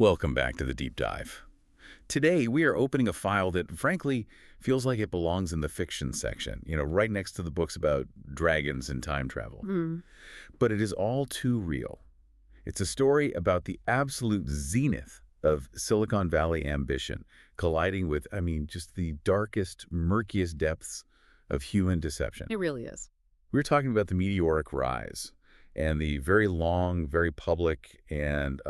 Welcome back to the Deep Dive. Today, we are opening a file that, frankly, feels like it belongs in the fiction section, right next to the books about dragons and time travel. Hmm. But it is all too real. It's a story about the absolute zenith of Silicon Valley ambition, colliding with, just the darkest, murkiest depths of human deception. It really is. We're talking about the meteoric rise and the very long, very public, and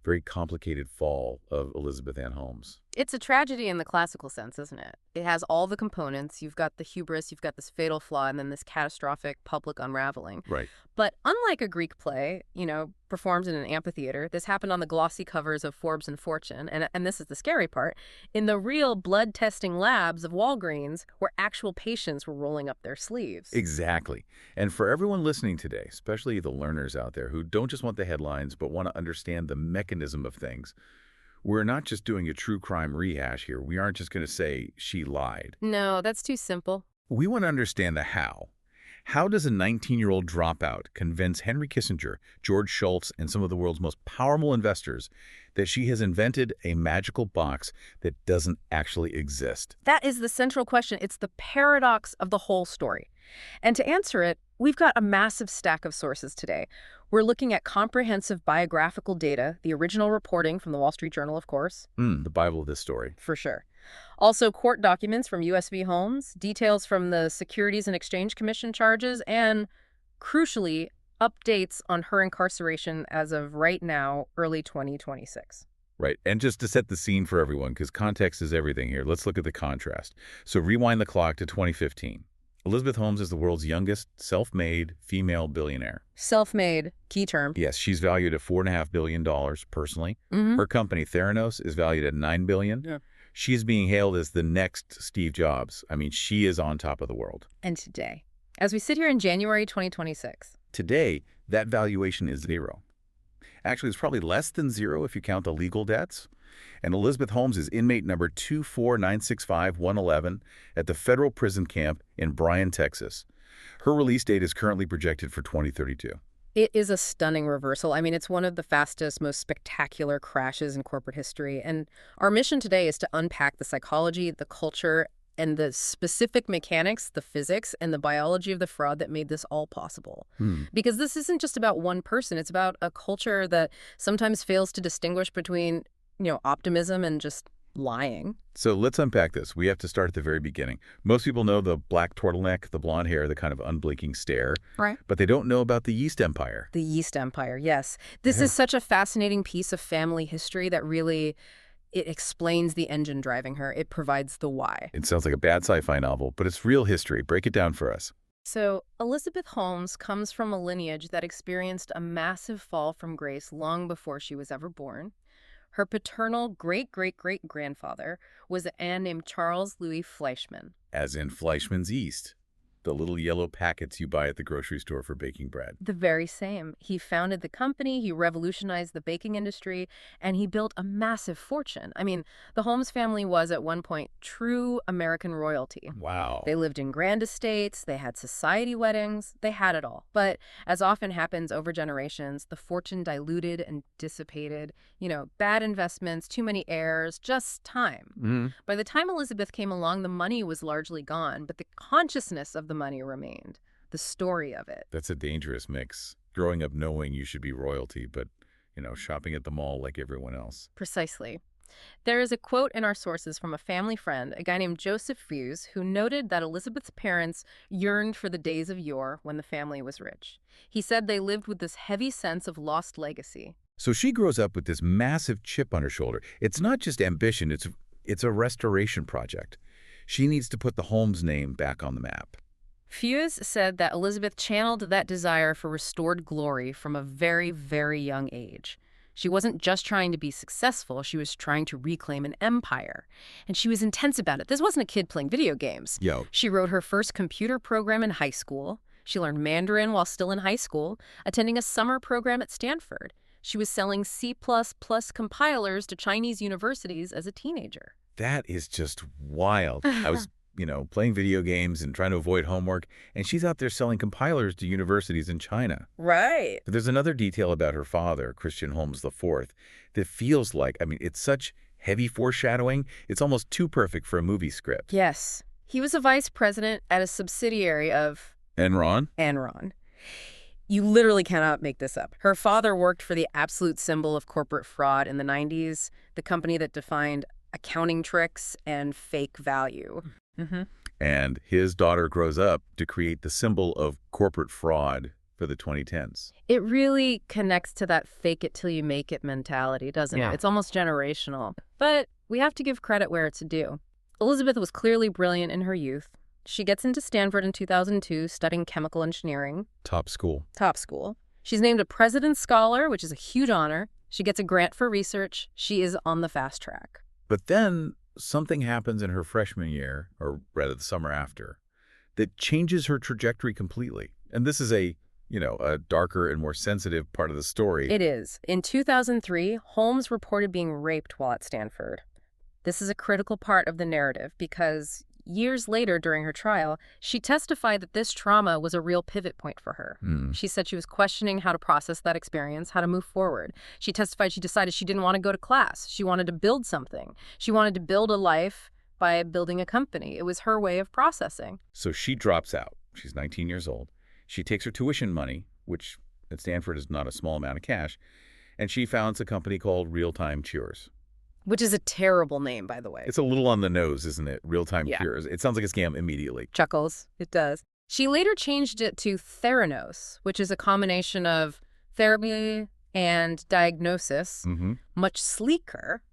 very complicated fall of Elizabeth Ann Holmes. It's a tragedy in the classical sense, isn't it? It has all the components. You've got the hubris, you've got this fatal flaw, and then this catastrophic public unraveling. Right. But unlike a Greek play, performed in an amphitheater, this happened on the glossy covers of Forbes and Fortune. And this is the scary part. In the real blood-testing labs of Walgreens, where actual patients were rolling up their sleeves. Exactly. And for everyone listening today, especially the learners out there who don't just want the headlines but want to understand the mechanism of things, we're not just doing a true crime rehash here. We aren't just going to say she lied. No, that's too simple. We want to understand the how. How does a 19-year-old dropout convince Henry Kissinger, George Shultz, and some of the world's most powerful investors that she has invented a magical box that doesn't actually exist? That is the central question. It's the paradox of the whole story. And to answer it, we've got a massive stack of sources today. We're looking at comprehensive biographical data, the original reporting from the Wall Street Journal, of course. The Bible of this story. For sure. Also, court documents from U.S. v. Holmes, details from the Securities and Exchange Commission charges, and, crucially, updates on her incarceration as of right now, early 2026. Right. And just to set the scene for everyone, because context is everything here, let's look at the contrast. So rewind the clock to 2015. Elizabeth Holmes is the world's youngest self-made female billionaire. Self-made, key term. Yes, she's valued at $4.5 billion personally. Mm-hmm. Her company, Theranos, is valued at $9 billion. Yeah. She's being hailed as the next Steve Jobs. She is on top of the world. And today, as we sit here in January 2026. Today, that valuation is zero. Actually, it's probably less than zero if you count the legal debts. And Elizabeth Holmes is inmate number 24965-111 at the federal prison camp in Bryan, Texas. Her release date is currently projected for 2032. It is a stunning reversal. It's one of the fastest, most spectacular crashes in corporate history. And our mission today is to unpack the psychology, the culture, and the specific mechanics, the physics, and the biology of the fraud that made this all possible. Because this isn't just about one person. It's about a culture that sometimes fails to distinguish between optimism and just lying. So let's unpack this. We have to start at the very beginning. Most people know the black turtleneck, the blonde hair, the kind of unblinking stare. Right. But they don't know about the Yeast Empire. The Yeast Empire, yes. This is such a fascinating piece of family history that really, it explains the engine driving her. It provides the why. It sounds like a bad sci-fi novel, but it's real history. Break it down for us. So Elizabeth Holmes comes from a lineage that experienced a massive fall from grace long before she was ever born. Her paternal great-great-great-grandfather was a man named Charles Louis Fleischmann. As in Fleischmann's Yeast, the little yellow packets you buy at the grocery store for baking bread. The very same. He founded the company, he revolutionized the baking industry, and he built a massive fortune. The Holmes family was at one point true American royalty. Wow. They lived in grand estates, they had society weddings, they had it all. But as often happens over generations, the fortune diluted and dissipated. Bad investments, too many heirs, just time. By the time Elizabeth came along, the money was largely gone, but the consciousness of the money remained, the story of it. That's a dangerous mix. Growing up knowing you should be royalty, but, shopping at the mall like everyone else. Precisely. There is a quote in our sources from a family friend, a guy named Joseph Fuse, who noted that Elizabeth's parents yearned for the days of yore when the family was rich. He said they lived with this heavy sense of lost legacy. So she grows up with this massive chip on her shoulder. It's not just ambition, it's a restoration project. She needs to put the Holmes name back on the map. Fuse said that Elizabeth channeled that desire for restored glory from a very, very young age. She wasn't just trying to be successful, she was trying to reclaim an empire. And she was intense about it. This wasn't a kid playing video games. She wrote her first computer program in high school. She learned Mandarin while still in high school, attending a summer program at Stanford. She was selling C++ compilers to Chinese universities as a teenager. That is just wild. I was playing video games and trying to avoid homework, and she's out there selling compilers to universities in China. Right. But there's another detail about her father, Christian Holmes IV, that feels like, it's such heavy foreshadowing, it's almost too perfect for a movie script. Yes. He was a vice president at a subsidiary of Enron? Enron. You literally cannot make this up. Her father worked for the absolute symbol of corporate fraud in the 90s, the company that defined accounting tricks and fake value. Mm-hmm. And his daughter grows up to create the symbol of corporate fraud for the 2010s. It really connects to that fake it till you make it mentality, doesn't it? It's almost generational. But we have to give credit where it's due. Elizabeth was clearly brilliant in her youth. She gets into Stanford in 2002, studying chemical engineering. Top school. Top school. She's named a President's Scholar, which is a huge honor. She gets a grant for research. She is on the fast track. But then something happens in her freshman year, or rather the summer after, that changes her trajectory completely. And this is a darker and more sensitive part of the story. It is. In 2003, Holmes reported being raped while at Stanford. This is a critical part of the narrative because years later during her trial, she testified that this trauma was a real pivot point for her. She said she was questioning how to process that experience, how to move forward. She testified she decided she didn't want to go to class. She wanted to build something. She wanted to build a life by building a company. It was her way of processing. So she drops out. She's 19 years old. She takes her tuition money, which at Stanford is not a small amount of cash, and she founds a company called Real-Time Cures. Which is a terrible name, by the way. It's a little on the nose, isn't it? Real-Time Cures. It sounds like a scam immediately. Chuckles. It does. She later changed it to Theranos, which is a combination of therapy and diagnosis, much sleeker.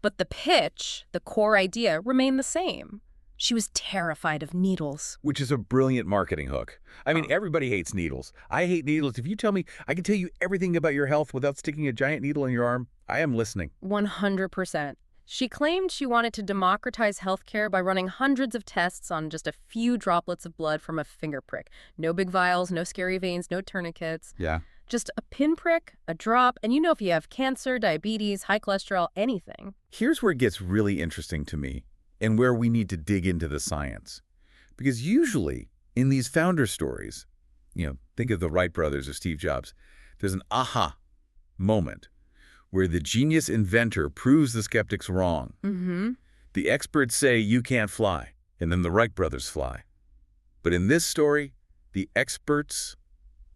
But the pitch, the core idea, remained the same. She was terrified of needles. Which is a brilliant marketing hook. Everybody hates needles. I hate needles. If you tell me I can tell you everything about your health without sticking a giant needle in your arm, I am listening. 100%. She claimed she wanted to democratize healthcare by running hundreds of tests on just a few droplets of blood from a finger prick. No big vials, no scary veins, no tourniquets. Yeah. Just a pinprick, a drop, and if you have cancer, diabetes, high cholesterol, anything. Here's where it gets really interesting to me and where we need to dig into the science. Because usually in these founder stories, think of the Wright brothers or Steve Jobs, there's an aha moment where the genius inventor proves the skeptics wrong. The experts say you can't fly, and then the Wright brothers fly. But in this story, the experts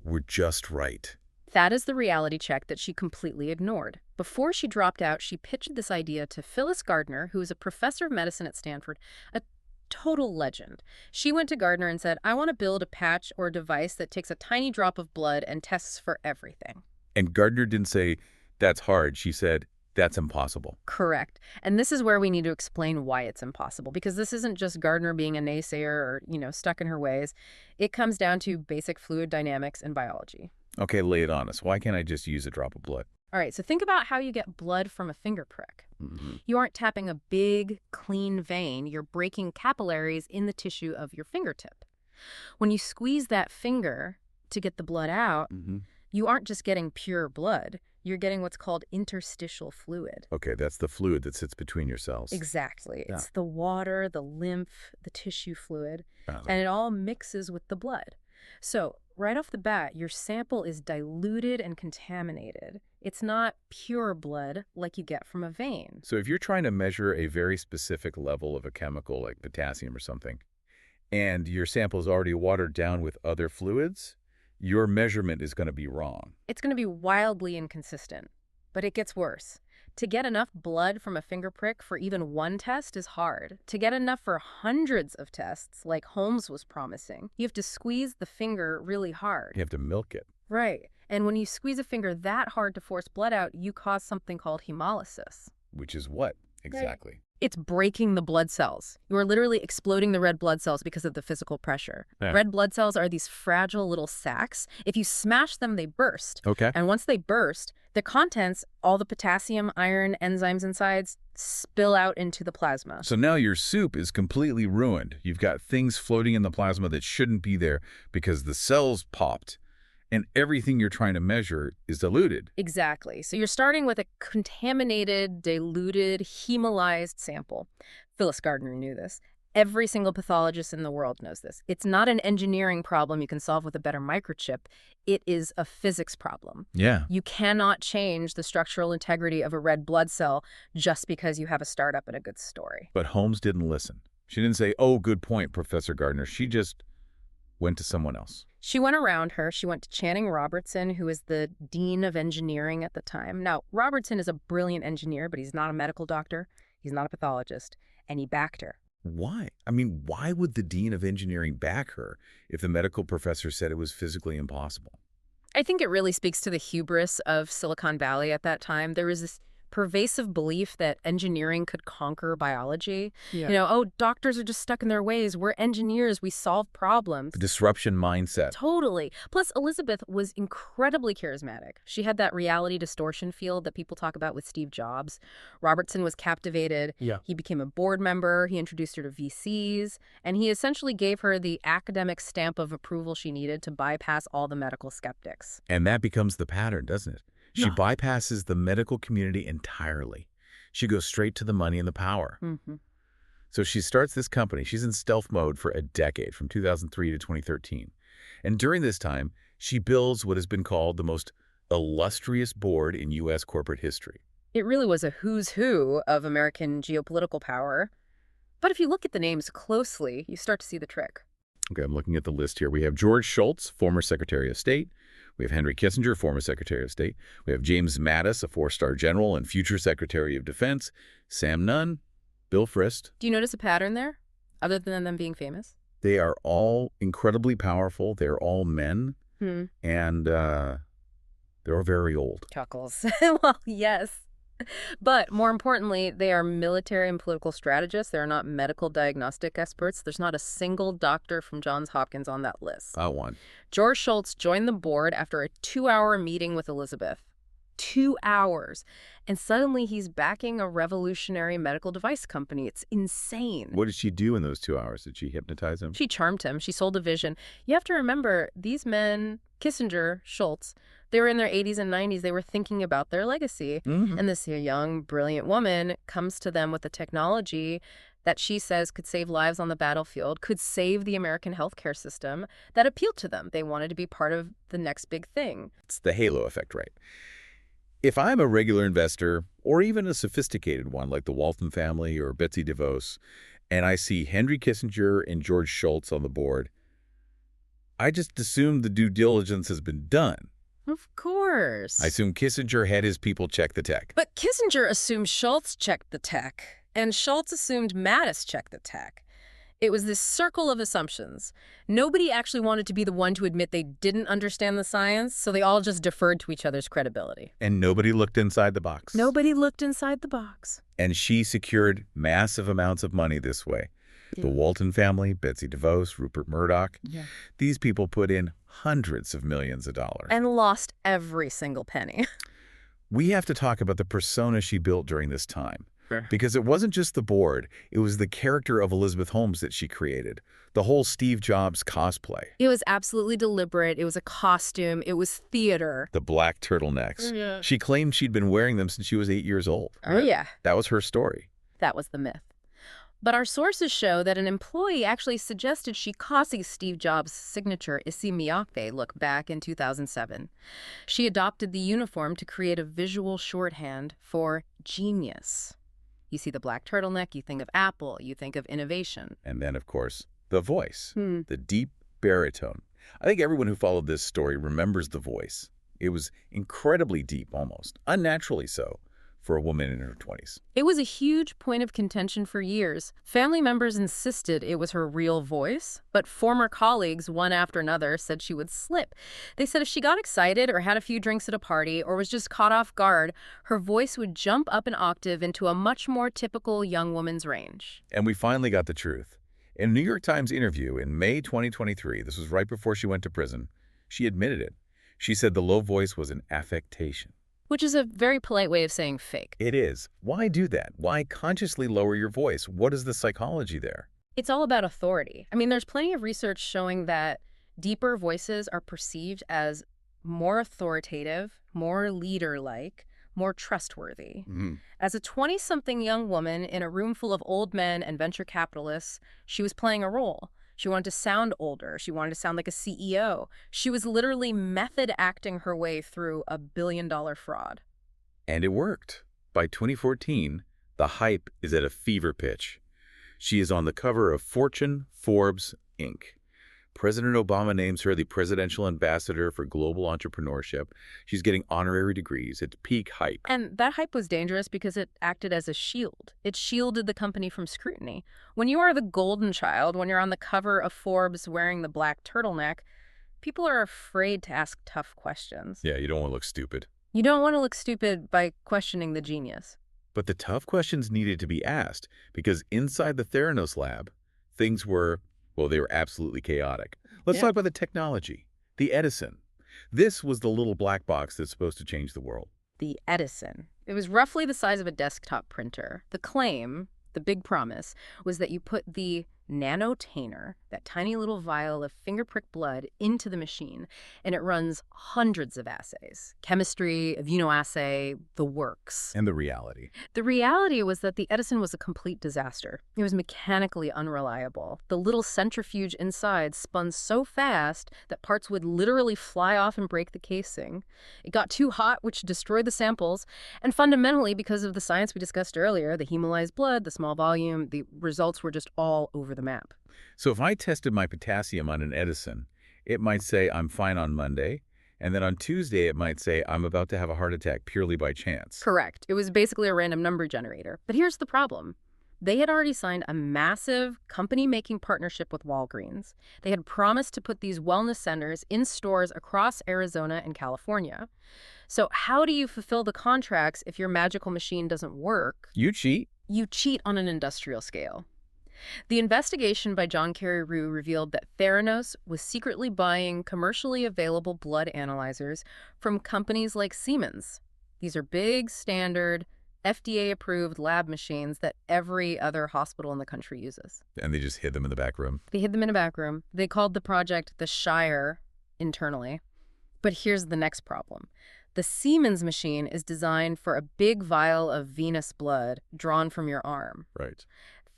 were just right. That is the reality check that she completely ignored. Before she dropped out, she pitched this idea to Phyllis Gardner, who is a professor of medicine at Stanford, a total legend. She went to Gardner and said, I want to build a patch or a device that takes a tiny drop of blood and tests for everything. And Gardner didn't say, that's hard. She said, that's impossible. Correct. And this is where we need to explain why it's impossible, because this isn't just Gardner being a naysayer or, stuck in her ways. It comes down to basic fluid dynamics and biology. Okay, lay it on us. Why can't I just use a drop of blood? All right, so think about how you get blood from a finger prick. You aren't tapping a big, clean vein. You're breaking capillaries in the tissue of your fingertip. When you squeeze that finger to get the blood out, you aren't just getting pure blood. You're getting what's called interstitial fluid. Okay, that's the fluid that sits between your cells. Exactly. Yeah. It's the water, the lymph, the tissue fluid, and it all mixes with the blood. So right off the bat, your sample is diluted and contaminated. It's not pure blood like you get from a vein. So if you're trying to measure a very specific level of a chemical like potassium or something, and your sample is already watered down with other fluids, your measurement is going to be wrong. It's going to be wildly inconsistent. But it gets worse. To get enough blood from a finger prick for even one test is hard. To get enough for hundreds of tests, like Holmes was promising, you have to squeeze the finger really hard. You have to milk it. Right. And when you squeeze a finger that hard to force blood out, you cause something called hemolysis. Which is what exactly? Right. It's breaking the blood cells. You are literally exploding the red blood cells because of the physical pressure. Yeah. Red blood cells are these fragile little sacs. If you smash them, they burst. Okay. And once they burst, the contents, all the potassium, iron, enzymes inside, spill out into the plasma. So now your soup is completely ruined. You've got things floating in the plasma that shouldn't be there because the cells popped. And everything you're trying to measure is diluted. Exactly. So you're starting with a contaminated, diluted, hemolyzed sample. Phyllis Gardner knew this. Every single pathologist in the world knows this. It's not an engineering problem you can solve with a better microchip. It is a physics problem. Yeah. You cannot change the structural integrity of a red blood cell just because you have a startup and a good story. But Holmes didn't listen. She didn't say, "Oh, good point, Professor Gardner." She just went to someone else. She went around her. She went to Channing Robertson, who was the dean of engineering at the time. Now, Robertson is a brilliant engineer, but he's not a medical doctor. He's not a pathologist. And he backed her. Why? I mean, why would the dean of engineering back her if the medical professor said it was physically impossible? I think it really speaks to the hubris of Silicon Valley at that time. There was this pervasive belief that engineering could conquer biology. Yeah. Oh, doctors are just stuck in their ways. We're engineers. We solve problems. The disruption mindset. Totally. Plus, Elizabeth was incredibly charismatic. She had that reality distortion field that people talk about with Steve Jobs. Robertson was captivated. Yeah. He became a board member. He introduced her to VCs. And he essentially gave her the academic stamp of approval she needed to bypass all the medical skeptics. And that becomes the pattern, doesn't it? She Yeah. bypasses the medical community entirely. She goes straight to the money and the power. Mm-hmm. So she starts this company. She's in stealth mode for a decade, from 2003 to 2013. And during this time, she builds what has been called the most illustrious board in U.S. corporate history. It really was a who's who of American geopolitical power. But if you look at the names closely, you start to see the trick. Okay, I'm looking at the list here. We have George Shultz, former Secretary of State. We have Henry Kissinger, former Secretary of State. We have James Mattis, a four-star general and future Secretary of Defense. Sam Nunn, Bill Frist. Do you notice a pattern there, other than them being famous? They are all incredibly powerful. They're all men, and they're all very old. Chuckles. Well, yes. But more importantly, they are military and political strategists. They're not medical diagnostic experts. There's not a single doctor from Johns Hopkins on that list. Not one. George Shultz joined the board after a 2-hour meeting with Elizabeth. 2 hours. And suddenly he's backing a revolutionary medical device company. It's insane. What did she do in those 2 hours? Did she hypnotize him? She charmed him. She sold a vision. You have to remember, these men, Kissinger, Shultz, they were in their 80s and 90s. They were thinking about their legacy. And this young, brilliant woman comes to them with a technology that she says could save lives on the battlefield, could save the American healthcare system, that appealed to them. They wanted to be part of the next big thing. It's the halo effect, right? If I'm a regular investor, or even a sophisticated one like the Walton family or Betsy DeVos, and I see Henry Kissinger and George Shultz on the board, I just assume the due diligence has been done. Of course. I assume Kissinger had his people check the tech. But Kissinger assumed Shultz checked the tech, and Shultz assumed Mattis checked the tech. It was this circle of assumptions. Nobody actually wanted to be the one to admit they didn't understand the science, so they all just deferred to each other's credibility. And nobody looked inside the box. Nobody looked inside the box. And she secured massive amounts of money this way. The Walton family, Betsy DeVos, Rupert Murdoch, these people put in hundreds of millions of dollars. And lost every single penny. We have to talk about the persona she built during this time. Fair. Because it wasn't just the board, it was the character of Elizabeth Holmes that she created. The whole Steve Jobs cosplay. It was absolutely deliberate. It was a costume. It was theater. The black turtlenecks. Yeah. She claimed she'd been wearing them since she was 8 years old. Oh, yeah. That was her story. That was the myth. But our sources show that an employee actually suggested she copy Steve Jobs' signature Issey Miyake look back in 2007. She adopted the uniform to create a visual shorthand for genius. You see the black turtleneck, you think of Apple, you think of innovation. And then, of course, the voice, the deep baritone. I think everyone who followed this story remembers the voice. It was incredibly deep, almost, unnaturally so, for a woman in her 20s. It was a huge point of contention for years. Family members insisted it was her real voice, but former colleagues, one after another, said she would slip. They said if she got excited or had a few drinks at a party or was just caught off guard, her voice would jump up an octave into a much more typical young woman's range. And we finally got the truth. In a New York Times interview in May 2023, this was right before she went to prison, she admitted it. She said the low voice was an affectation. Which is a very polite way of saying fake. It is. Why do that? Why consciously lower your voice? What is the psychology there? It's all about authority. I mean, there's plenty of research showing that deeper voices are perceived as more authoritative, more leader-like, more trustworthy. Mhm. As a 20-something young woman in a room full of old men and venture capitalists, she was playing a role. She wanted to sound older. She wanted to sound like a CEO. She was literally method acting her way through a billion-dollar fraud. And it worked. By 2014, the hype is at a fever pitch. She is on the cover of Fortune, Forbes, Inc. President Obama names her the Presidential Ambassador for Global Entrepreneurship. She's getting honorary degrees. It's peak hype. And that hype was dangerous because it acted as a shield. It shielded the company from scrutiny. When you are the golden child, when you're on the cover of Forbes wearing the black turtleneck, people are afraid to ask tough questions. Yeah, you don't want to look stupid. You don't want to look stupid by questioning the genius. But the tough questions needed to be asked because inside the Theranos lab, things were, well, they were absolutely chaotic. Let's talk about the technology, the Edison. This was the little black box that's supposed to change the world. The Edison. It was roughly the size of a desktop printer. The claim, the big promise, was that you put the nanotainer, that tiny little vial of finger prick blood, into the machine, and it runs hundreds of assays. Chemistry, immunoassay, the works. And the reality. The reality was that the Edison was a complete disaster. It was mechanically unreliable. The little centrifuge inside spun so fast that parts would literally fly off and break the casing. It got too hot, which destroyed the samples. And fundamentally, because of the science we discussed earlier, the hemolyzed blood, the small volume, the results were just all over the map. So if I tested my potassium on an Edison, it might say I'm fine on Monday, and then on Tuesday it might say I'm about to have a heart attack purely by chance. Correct. It was basically a random number generator. But here's the problem. They had already signed a massive company-making partnership with Walgreens. They had promised to put these wellness centers in stores across Arizona and California. So how do you fulfill the contracts if your magical machine doesn't work? You cheat. You cheat on an industrial scale. The investigation by John Kerry Rue revealed that Theranos was secretly buying commercially available blood analyzers from companies like Siemens. These are big, standard, FDA-approved lab machines that every other hospital in the country uses. And they just hid them in the back room. They hid them in a back room. They called the project the Shire internally. But here's the next problem. The Siemens machine is designed for a big vial of venous blood drawn from your arm. Right.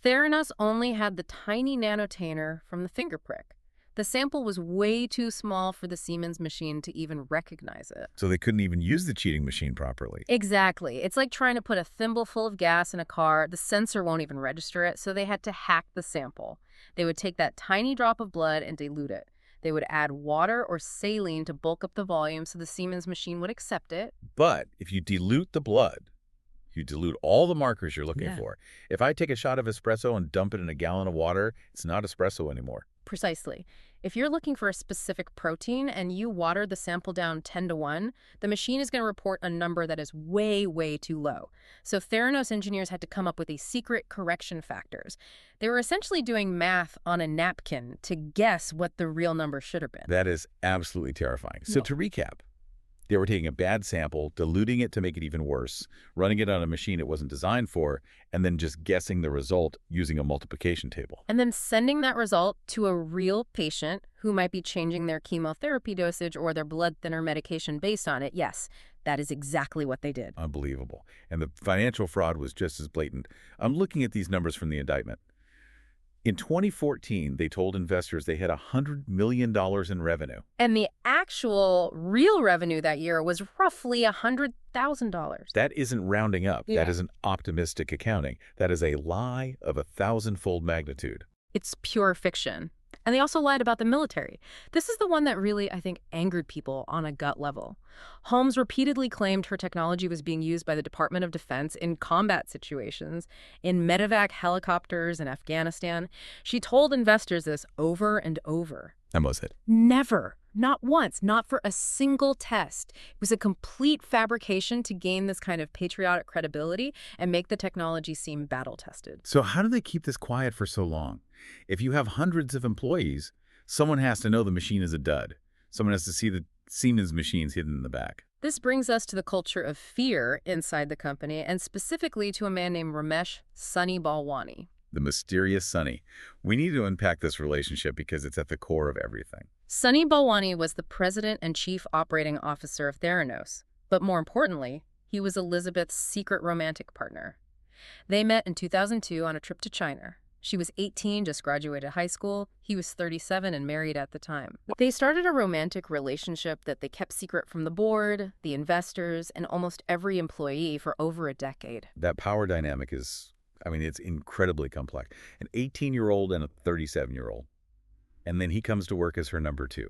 Theranos only had the tiny nanotainer from the finger prick. The sample was way too small for the Siemens machine to even recognize it. So they couldn't even use the cheating machine properly. Exactly. It's like trying to put a thimble full of gas in a car. The sensor won't even register it, so they had to hack the sample. They would take that tiny drop of blood and dilute it. They would add water or saline to bulk up the volume so the Siemens machine would accept it. But if you dilute the blood, you dilute all the markers you're looking for. If I take a shot of espresso and dump it in a gallon of water, it's not espresso anymore. Precisely. If you're looking for a specific protein and you water the sample down 10-1, the machine is going to report a number that is way, way too low. So Theranos engineers had to come up with these secret correction factors. They were essentially doing math on a napkin to guess what the real number should have been. That is absolutely terrifying. So to recap, they were taking a bad sample, diluting it to make it even worse, running it on a machine it wasn't designed for, and then just guessing the result using a multiplication table. And then sending that result to a real patient who might be changing their chemotherapy dosage or their blood thinner medication based on it. Yes, that is exactly what they did. Unbelievable. And the financial fraud was just as blatant. I'm looking at these numbers from the indictment. In 2014, they told investors they had $100 million in revenue. And the actual real revenue that year was roughly $100,000. That isn't rounding up. That isn't optimistic accounting. That is a lie of 1,000-fold magnitude. It's pure fiction. And they also lied about the military. This is the one that really, I think, angered people on a gut level. Holmes repeatedly claimed her technology was being used by the Department of Defense in combat situations, in medevac helicopters in Afghanistan. She told investors this over and over. And was it? Never. Not once. Not for a single test. It was a complete fabrication to gain this kind of patriotic credibility and make the technology seem battle-tested. So how do they keep this quiet for so long? If you have hundreds of employees, someone has to know the machine is a dud. Someone has to see the Siemens machines hidden in the back. This brings us to the culture of fear inside the company, and specifically to a man named Ramesh Sunny Balwani. The mysterious Sunny. We need to unpack this relationship because it's at the core of everything. Sunny Balwani was the president and chief operating officer of Theranos. But more importantly, He was Elizabeth's secret romantic partner. They met in 2002 on a trip to China. She was 18, just graduated high school. He was 37 and married at the time. They started a romantic relationship that they kept secret from the board, the investors, and almost every employee for over a decade. That power dynamic is, I mean, it's incredibly complex. An 18-year-old and a 37-year-old. And then he comes to work as her number two.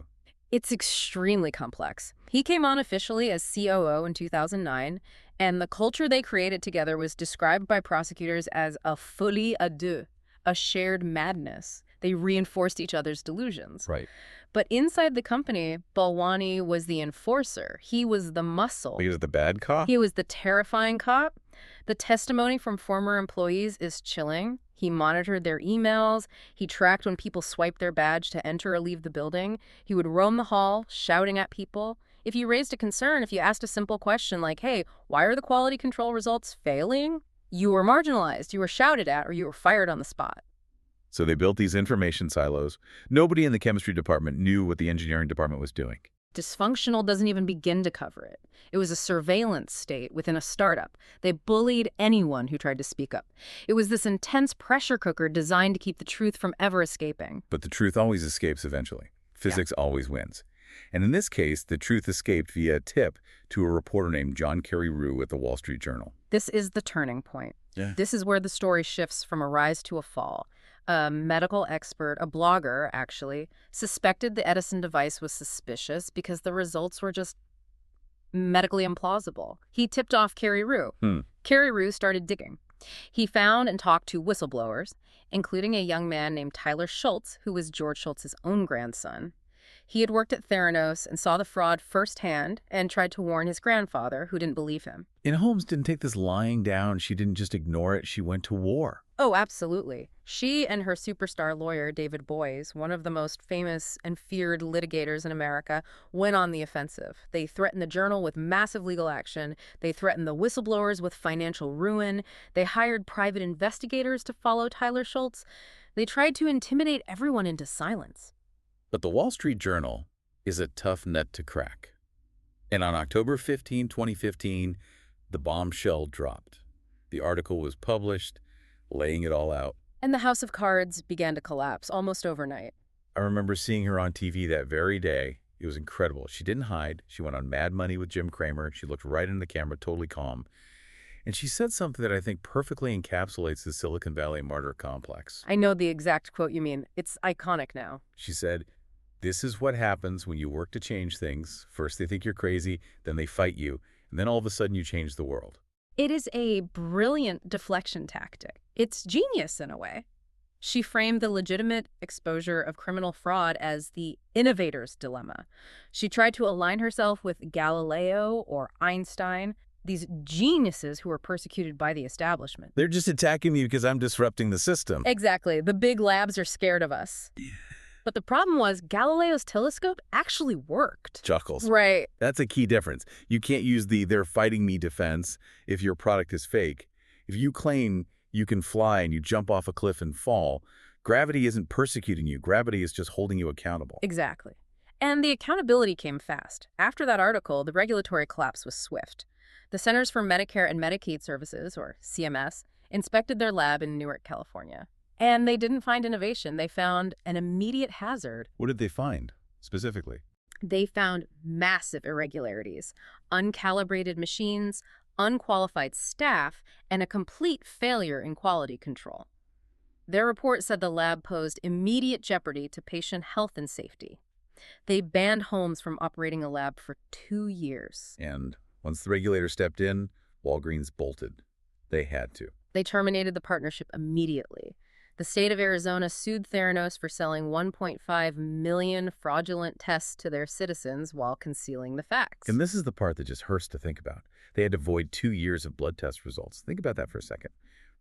It's extremely complex. He came on officially as COO in 2009, and the culture they created together was described by prosecutors as a folie à deux, a shared madness. They reinforced each other's delusions. Right. But inside the company, Balwani was the enforcer. He was the muscle. He was the bad cop? He was the terrifying cop. The testimony from former employees is chilling. He monitored their emails. He tracked when people swiped their badge to enter or leave the building. He would roam the hall, shouting at people. If you raised a concern, if you asked a simple question like, hey, why are the quality control results failing? You were marginalized, you were shouted at, or you were fired on the spot. So they built these information silos. Nobody in the chemistry department knew what the engineering department was doing. Dysfunctional doesn't even begin to cover it. It was a surveillance state within a startup. They bullied anyone who tried to speak up. It was this intense pressure cooker designed to keep the truth from ever escaping. But the truth always escapes eventually. Physics always wins. And in this case, the truth escaped via a tip to a reporter named John Kerry Rue at the Wall Street Journal. This is the turning point. Yeah. This is where the story shifts from a rise to a fall. A medical expert, a blogger actually, suspected the Edison device was suspicious because the results were just medically implausible. He tipped off Kerry Rue. Kerry Rue started digging. He found and talked to whistleblowers, including a young man named Tyler Schultz, who was George Schultz's own grandson. He had worked at Theranos and saw the fraud firsthand and tried to warn his grandfather, who didn't believe him. And Holmes didn't take this lying down. She didn't just ignore it. She went to war. Oh, absolutely. She and her superstar lawyer, David Boies, one of the most famous and feared litigators in America, went on the offensive. They threatened the Journal with massive legal action. They threatened the whistleblowers with financial ruin. They hired private investigators to follow Tyler Schultz. They tried to intimidate everyone into silence. But the Wall Street Journal is a tough nut to crack. And on October 15, 2015, the bombshell dropped. The article was published, laying it all out. And the house of cards began to collapse almost overnight. I remember seeing her on TV that very day. It was incredible. She didn't hide. She went on Mad Money with Jim Cramer. She looked right into the camera, totally calm. And she said something that I think perfectly encapsulates the Silicon Valley martyr complex. I know the exact quote you mean. It's iconic now. She said, "This is what happens when you work to change things. First they think you're crazy, then they fight you, and then all of a sudden you change the world." It is a brilliant deflection tactic. It's genius in a way. She framed the legitimate exposure of criminal fraud as the innovator's dilemma. She tried to align herself with Galileo or Einstein, these geniuses who were persecuted by the establishment. They're just attacking me because I'm disrupting the system. Exactly. The big labs are scared of us. But the problem was Galileo's telescope actually worked. Chuckles. Right. That's a key difference. You can't use the "they're fighting me" defense if your product is fake. If you claim you can fly and you jump off a cliff and fall, gravity isn't persecuting you. Gravity is just holding you accountable. Exactly. And the accountability came fast. After that article, the regulatory collapse was swift. The Centers for Medicare and Medicaid Services, or CMS, inspected their lab in Newark, California. And they didn't find innovation. They found an immediate hazard. What did they find, specifically? They found massive irregularities, uncalibrated machines, unqualified staff, and a complete failure in quality control. Their report said the lab posed immediate jeopardy to patient health and safety. They banned Holmes from operating a lab for 2 years. And once the regulator stepped in, Walgreens bolted. They had to. They terminated the partnership immediately. The state of Arizona sued Theranos for selling 1.5 million fraudulent tests to their citizens while concealing the facts. And this is the part that just hurts to think about. They had to void 2 years of blood test results. Think about that for a second.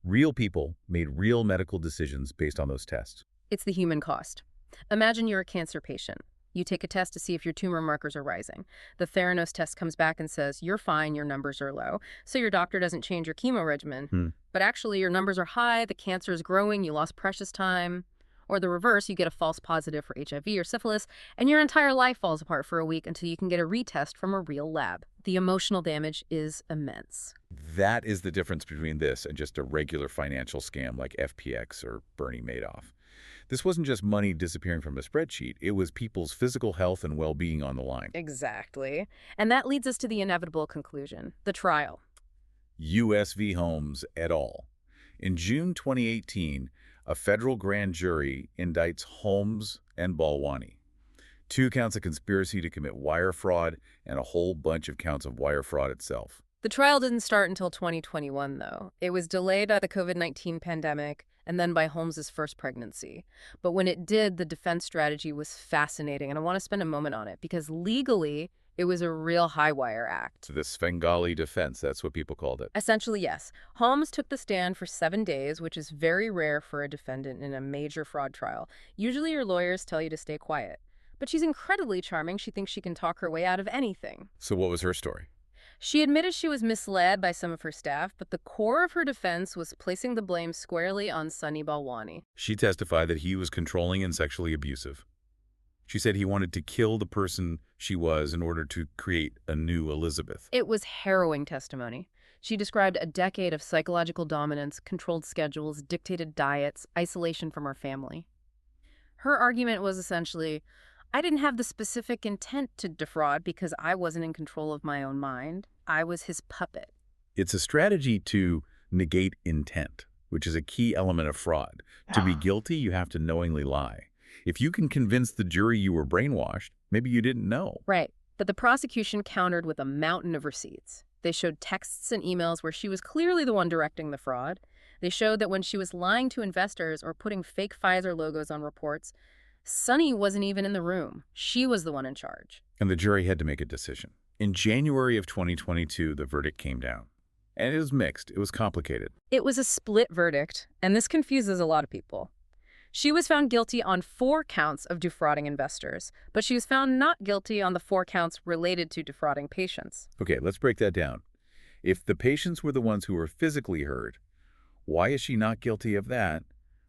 Real people made real medical decisions based on those tests. It's the human cost. Imagine you're a cancer patient. You take a test to see if your tumor markers are rising. The Theranos test comes back and says, you're fine, your numbers are low. So your doctor doesn't change your chemo regimen. But actually your numbers are high, the cancer is growing, you lost precious time. Or the reverse, you get a false positive for HIV or syphilis, and your entire life falls apart for a week until you can get a retest from a real lab. The emotional damage is immense. That is the difference between this and just a regular financial scam like FPX or Bernie Madoff. This wasn't just money disappearing from a spreadsheet. It was people's physical health and well-being on the line. Exactly. And that leads us to the inevitable conclusion, the trial. U.S. v. Holmes et al. In June 2018, a federal grand jury indicts Holmes and Balwani. 2 counts of conspiracy to commit wire fraud and a whole bunch of counts of wire fraud itself. The trial didn't start until 2021, though. It was delayed by the COVID-19 pandemic and then by Holmes's first pregnancy. But when it did, the defense strategy was fascinating, and I want to spend a moment on it because legally, it was a real high-wire act. The Svengali defense, that's what people called it. Essentially, yes. Holmes took the stand for 7 days, which is very rare for a defendant in a major fraud trial. Usually your lawyers tell you to stay quiet. But she's incredibly charming. She thinks she can talk her way out of anything. So what was her story? She admitted she was misled by some of her staff, but the core of her defense was placing the blame squarely on Sunny Balwani. She testified that he was controlling and sexually abusive. She said he wanted to kill the person she was in order to create a new Elizabeth. It was harrowing testimony. She described a decade of psychological dominance, controlled schedules, dictated diets, isolation from her family. Her argument was essentially, I didn't have the specific intent to defraud because I wasn't in control of my own mind. I was his puppet. It's a strategy to negate intent, which is a key element of fraud. To be guilty, you have to knowingly lie. If you can convince the jury you were brainwashed, maybe you didn't know. Right. But the prosecution countered with a mountain of receipts. They showed texts and emails where she was clearly the one directing the fraud. They showed that when she was lying to investors or putting fake Pfizer logos on reports, Sunny wasn't even in the room. She was the one in charge. And the jury had to make a decision. In January of 2022, the verdict came down. And it was mixed. It was complicated. It was a split verdict, and this confuses a lot of people. She was found guilty on 4 counts of defrauding investors, but she was found not guilty on the 4 counts related to defrauding patients. Okay, let's break that down. If the patients were the ones who were physically hurt, why is she not guilty of that,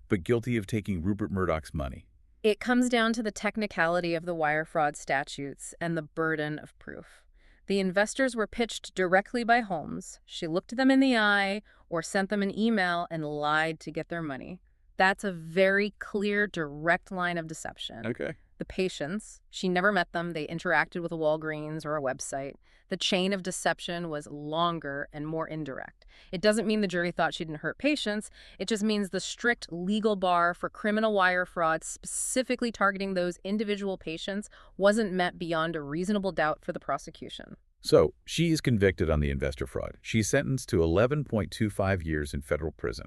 but guilty of taking Rupert Murdoch's money? It comes down to the technicality of the wire fraud statutes and the burden of proof. The investors were pitched directly by Holmes. She looked them in the eye or sent them an email and lied to get their money. That's a very clear, direct line of deception. Okay. The patients, she never met them. They interacted with a Walgreens or a website. The chain of deception was longer and more indirect. It doesn't mean the jury thought she didn't hurt patients. It just means the strict legal bar for criminal wire fraud, specifically targeting those individual patients, wasn't met beyond a reasonable doubt for the prosecution. So, she is convicted on the investor fraud. She's sentenced to 11.25 years in federal prison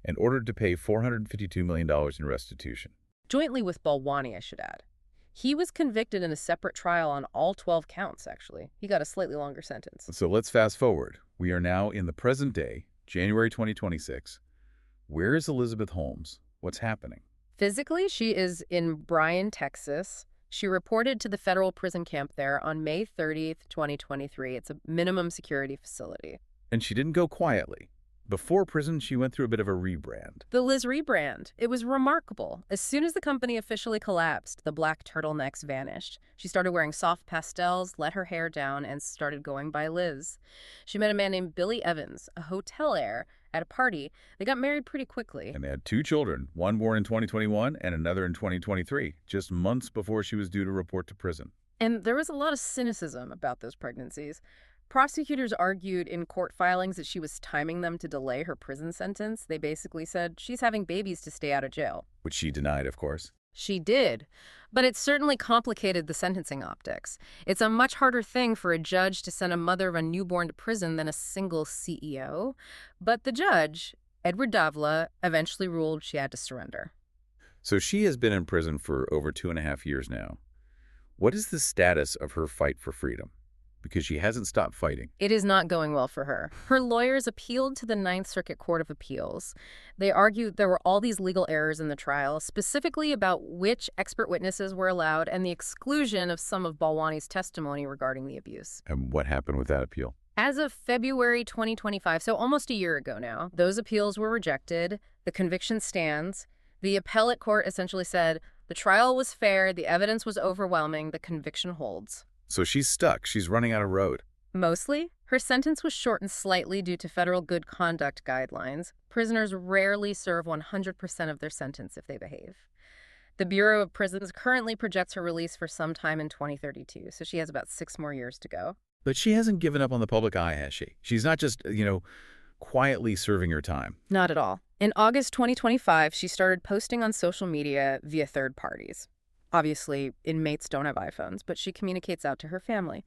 and ordered to pay $452 million in restitution. Jointly with Balwani, I should add. He was convicted in a separate trial on all 12 counts, actually. He got a slightly longer sentence. So let's fast forward. We are now in the present day, January 2026. Where is Elizabeth Holmes? What's happening? Physically, she is in Bryan, Texas. She reported to the federal prison camp there on May 30th, 2023. It's a minimum security facility. And she didn't go quietly. Before prison, she went through a bit of a rebrand. The Liz rebrand. It was remarkable. As soon as the company officially collapsed, the black turtlenecks vanished. She started wearing soft pastels, let her hair down, and started going by Liz. She met a man named Billy Evans, a hotel heir, at a party. They got married pretty quickly. And they had 2 children, one born in 2021 and another in 2023, just months before she was due to report to prison. And there was a lot of cynicism about those pregnancies. Prosecutors argued in court filings that she was timing them to delay her prison sentence. They basically said she's having babies to stay out of jail. Which she denied, of course. She did. But it certainly complicated the sentencing optics. It's a much harder thing for a judge to send a mother of a newborn to prison than a single CEO. But the judge, Edward Davila, eventually ruled she had to surrender. So she has been in prison for over 2.5 years now. What is the status of her fight for freedom? Because she hasn't stopped fighting. It is not going well for her. Her lawyers appealed to the Ninth Circuit Court of Appeals. They argued there were all these legal errors in the trial, specifically about which expert witnesses were allowed and the exclusion of some of Balwani's testimony regarding the abuse. And what happened with that appeal? As of February 2025, so almost a year ago now, those appeals were rejected. The conviction stands. The appellate court essentially said the trial was fair, the evidence was overwhelming, the conviction holds. So she's stuck. She's running out of road. Mostly, her sentence was shortened slightly due to federal good conduct guidelines. Prisoners rarely serve 100% of their sentence if they behave. The Bureau of Prisons currently projects her release for sometime in 2032, so she has about 6 more years to go. But she hasn't given up on the public eye, has she? She's not just, quietly serving her time. Not at all. In August 2025, she started posting on social media via third parties. Obviously, inmates don't have iPhones, but she communicates out to her family.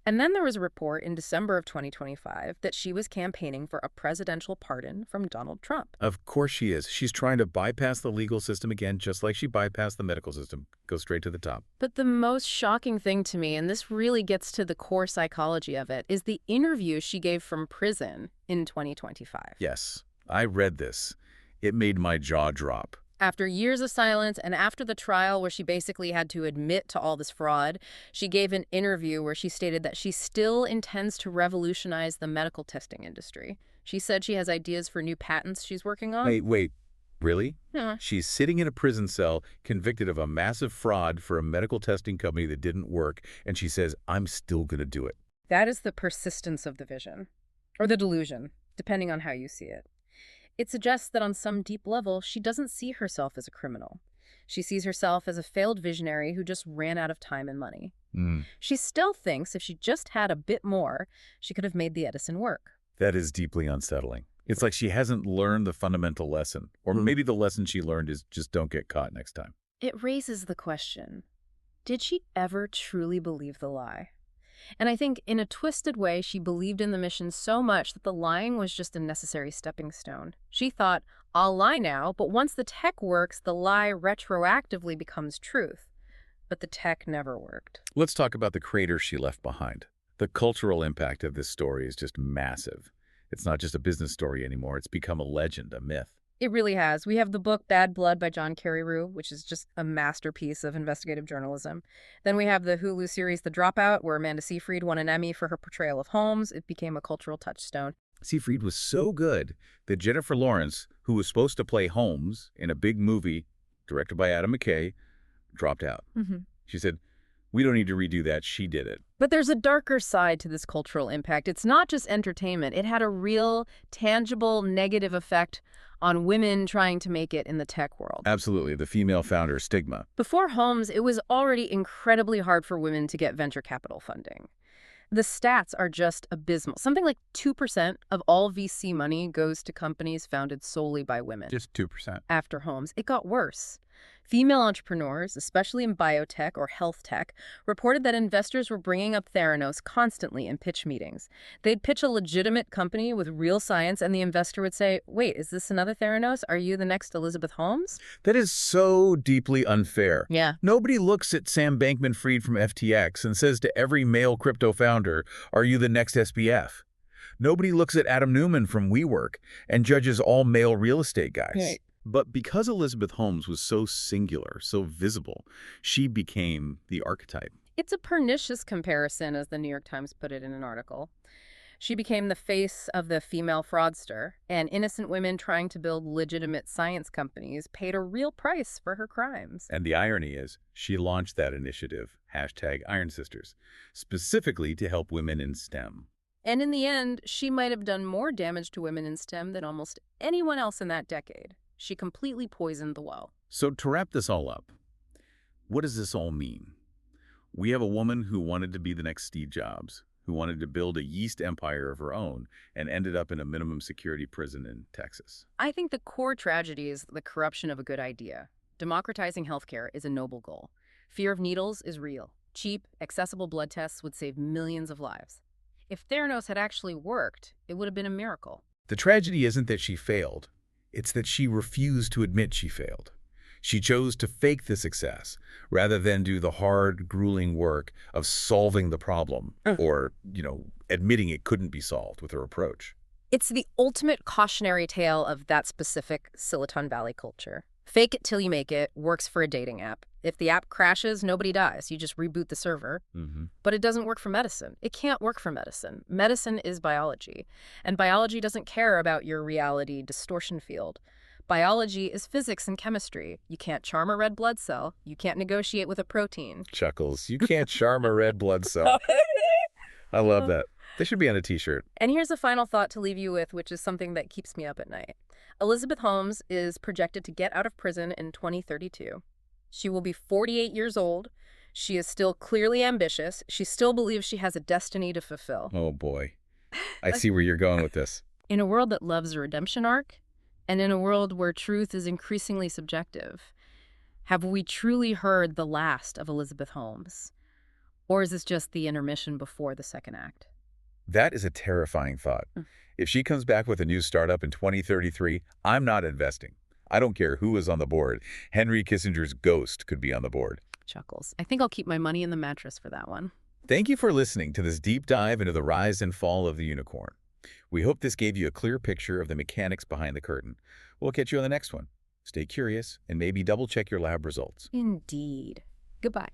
And then there was a report in December of 2025 that she was campaigning for a presidential pardon from Donald Trump. Of course she is. She's trying to bypass the legal system again, just like she bypassed the medical system. Go straight to the top. But the most shocking thing to me, and this really gets to the core psychology of it, is the interview she gave from prison in 2025. Yes, I read this. It made my jaw drop. After years of silence and after the trial where she basically had to admit to all this fraud, she gave an interview where she stated that she still intends to revolutionize the medical testing industry. She said she has ideas for new patents she's working on. Wait. Really? Yeah. She's sitting in a prison cell convicted of a massive fraud for a medical testing company that didn't work, and she says, I'm still going to do it. That is the persistence of the vision, or the delusion, depending on how you see it. It suggests that on some deep level, she doesn't see herself as a criminal. She sees herself as a failed visionary who just ran out of time and money. She still thinks if she just had a bit more, she could have made the Edison work. That is deeply unsettling. It's like she hasn't learned the fundamental lesson. Or maybe the lesson she learned is just don't get caught next time. It raises the question, did she ever truly believe the lie? And I think in a twisted way, she believed in the mission so much that the lying was just a necessary stepping stone. She thought, I'll lie now, but once the tech works, the lie retroactively becomes truth. But the tech never worked. Let's talk about the crater she left behind. The cultural impact of this story is just massive. It's not just a business story anymore. It's become a legend, a myth. It really has. We have the book Bad Blood by John Carreyrou, which is just a masterpiece of investigative journalism. Then we have the Hulu series The Dropout, where Amanda Seyfried won an Emmy for her portrayal of Holmes. It became a cultural touchstone. Seyfried was so good that Jennifer Lawrence, who was supposed to play Holmes in a big movie directed by Adam McKay, dropped out. She said, we don't need to redo that. She did it. But there's a darker side to this cultural impact. It's not just entertainment. It had a real, tangible, negative effect on women trying to make it in the tech world. Absolutely. The female founder stigma. Before Holmes, it was already incredibly hard for women to get venture capital funding. The stats are just abysmal. Something like 2% of all VC money goes to companies founded solely by women. Just 2%. After Holmes, it got worse. Female entrepreneurs, especially in biotech or health tech, reported that investors were bringing up Theranos constantly in pitch meetings. They'd pitch a legitimate company with real science, and the investor would say, wait, is this another Theranos? Are you the next Elizabeth Holmes? That is so deeply unfair. Yeah. Nobody looks at Sam Bankman-Fried from FTX and says to every male crypto founder, are you the next SBF? Nobody looks at Adam Neumann from WeWork and judges all male real estate guys. Right. But because Elizabeth Holmes was so singular, so visible, she became the archetype. It's a pernicious comparison, as the New York Times put it in an article. She became the face of the female fraudster, and innocent women trying to build legitimate science companies paid a real price for her crimes. And the irony is, she launched that initiative, #IronSisters, specifically to help women in STEM. And in the end, she might have done more damage to women in STEM than almost anyone else in that decade. She completely poisoned the well. So to wrap this all up, what does this all mean? We have a woman who wanted to be the next Steve Jobs, who wanted to build a yeast empire of her own and ended up in a minimum security prison in Texas. I think the core tragedy is the corruption of a good idea. Democratizing healthcare is a noble goal. Fear of needles is real. Cheap, accessible blood tests would save millions of lives. If Theranos had actually worked, it would have been a miracle. The tragedy isn't that she failed. It's that she refused to admit she failed. She chose to fake the success rather than do the hard, grueling work of solving the problem or, admitting it couldn't be solved with her approach. It's the ultimate cautionary tale of that specific Silicon Valley culture. Fake it till you make it works for a dating app. If the app crashes, nobody dies. You just reboot the server. But it doesn't work for medicine. It can't work for medicine. Medicine is biology. And biology doesn't care about your reality distortion field. Biology is physics and chemistry. You can't charm a red blood cell. You can't negotiate with a protein. Chuckles. You can't charm a red blood cell. I love that. They should be on a t-shirt. And here's a final thought to leave you with, which is something that keeps me up at night. Elizabeth Holmes is projected to get out of prison in 2032. She will be 48 years old. She is still clearly ambitious. She still believes she has a destiny to fulfill. Oh, boy. I see where you're going with this. In a world that loves a redemption arc, and in a world where truth is increasingly subjective, have we truly heard the last of Elizabeth Holmes? Or is this just the intermission before the second act? That is a terrifying thought. If she comes back with a new startup in 2033, I'm not investing. I don't care who is on the board. Henry Kissinger's ghost could be on the board. Chuckles. I think I'll keep my money in the mattress for that one. Thank you for listening to this deep dive into the rise and fall of the unicorn. We hope this gave you a clear picture of the mechanics behind the curtain. We'll catch you on the next one. Stay curious and maybe double-check your lab results. Indeed. Goodbye.